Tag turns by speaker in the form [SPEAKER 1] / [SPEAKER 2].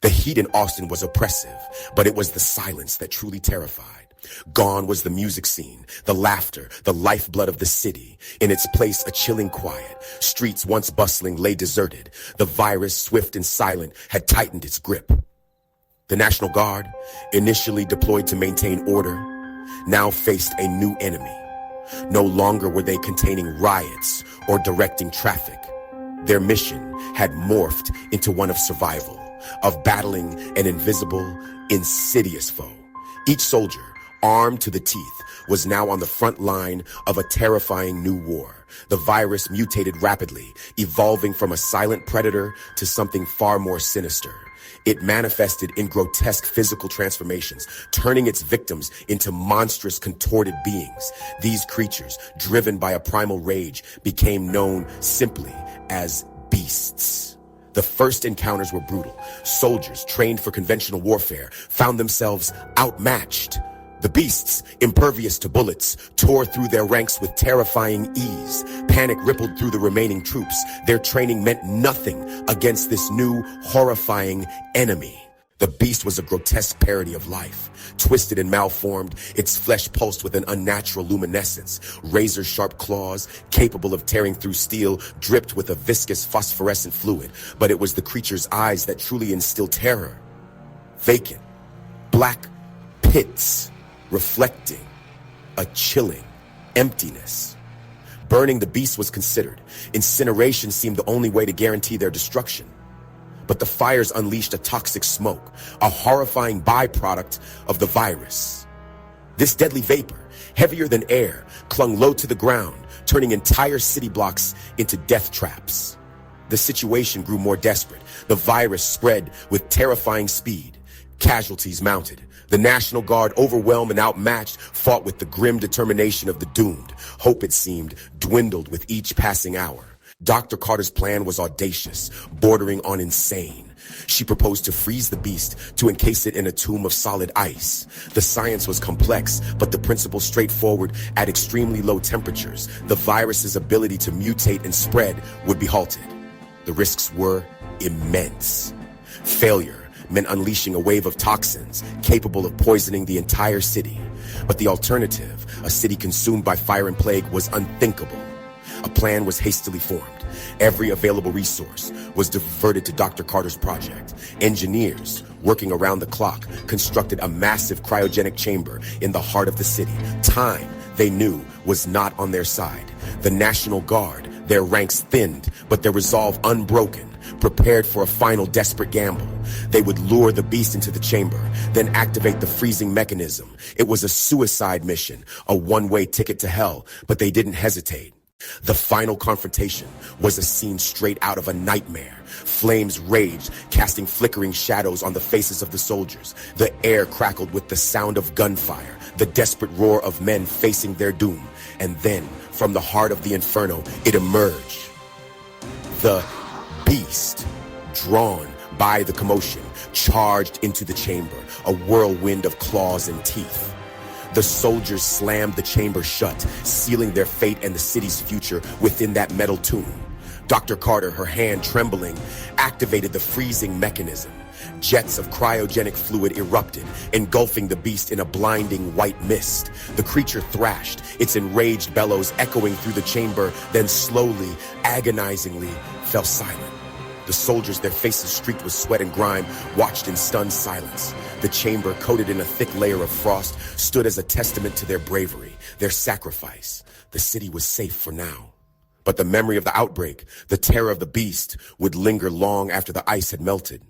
[SPEAKER 1] The heat in Austin was oppressive, but it was the silence that truly terrified. Gone was the music scene, the laughter, the lifeblood of the city. In its place, a chilling quiet. Streets once bustling lay deserted. The virus, swift and silent, had tightened its grip. The National Guard, initially deployed to maintain order, now faced a new enemy. No longer were they containing riots or directing traffic. Their mission had morphed into one of survival, of battling an invisible, insidious foe. Each soldier, armed to the teeth, was now on the front line of a terrifying new war. The virus mutated rapidly, evolving from a silent predator to something far more sinister. It manifested in grotesque physical transformations, turning its victims into monstrous, contorted beings. These creatures, driven by a primal rage, became known simply as beasts. The first encounters were brutal. Soldiers trained for conventional warfare found themselves outmatched. The beasts, impervious to bullets, tore through their ranks with terrifying ease. Panic rippled through the remaining troops. Their training meant nothing against this new, horrifying enemy. The beast was a grotesque parody of life. Twisted and malformed, its flesh pulsed with an unnatural luminescence. Razor-sharp claws, capable of tearing through steel, dripped with a viscous phosphorescent fluid. But it was the creature's eyes that truly instilled terror. Vacant, black pits, reflecting a chilling emptiness. Burning the beast was considered. Incineration seemed the only way to guarantee their destruction. But the fires unleashed a toxic smoke, a horrifying byproduct of the virus. This deadly vapor, heavier than air, clung low to the ground, turning entire city blocks into death traps. The situation grew more desperate. The virus spread with terrifying speed. Casualties mounted. The National Guard, overwhelmed and outmatched, fought with the grim determination of the doomed. Hope, it seemed, dwindled with each passing hour. Dr. Carter's plan was audacious, bordering on insane. She proposed to freeze the beast, to encase it in a tomb of solid ice. The science was complex, but the principle straightforward. At extremely low temperatures, the virus's ability to mutate and spread would be halted. The risks were immense. Failure meant unleashing a wave of toxins capable of poisoning the entire city. But the alternative, a city consumed by fire and plague, was unthinkable. A plan was hastily formed. Every available resource was diverted to Dr. Carter's project. Engineers, working around the clock, constructed a massive cryogenic chamber in the heart of the city. Time, they knew, was not on their side. The National Guard, their ranks thinned, but their resolve unbroken, prepared for a final desperate gamble. They would lure the beast into the chamber, then activate the freezing mechanism. It was a suicide mission, a one-way ticket to hell, but they didn't hesitate. The final confrontation was a scene straight out of a nightmare. Flames raged, casting flickering shadows on the faces of the soldiers. The air crackled with the sound of gunfire, the desperate roar of men facing their doom. And then, from the heart of the inferno, it emerged. The beast, drawn by the commotion, charged into the chamber, a whirlwind of claws and teeth. The soldiers slammed the chamber shut, sealing their fate and the city's future within that metal tomb. Dr. Carter, her hand trembling, activated the freezing mechanism. Jets of cryogenic fluid erupted, engulfing the beast in a blinding white mist. The creature thrashed, its enraged bellows echoing through the chamber, then slowly, agonizingly, fell silent. The soldiers, their faces streaked with sweat and grime, watched in stunned silence. The chamber, coated in a thick layer of frost, stood as a testament to their bravery, their sacrifice. The city was safe for now. But the memory of the outbreak, the terror of the beast, would linger long after the ice had melted.